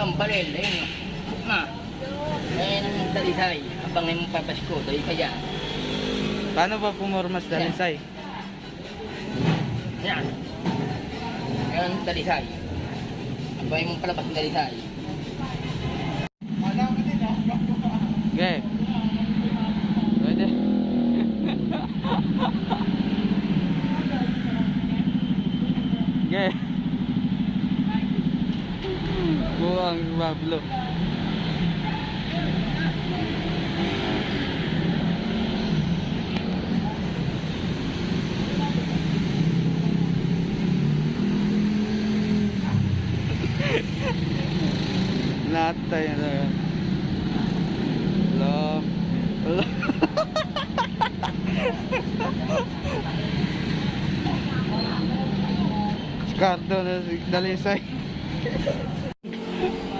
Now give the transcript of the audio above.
Ang baril, ayun. Na. Ayun ang dalisay. Abang ay mong papasko, dahil kaya. Paano ba pumormas dalisay? Yan. Ayun ang dalisay. Abang ay mong palabas ng dalisay. Okay. Pwede. Okay. Buang Pablo. Natay na. Hello. Hello. Scardo na si Dalisay.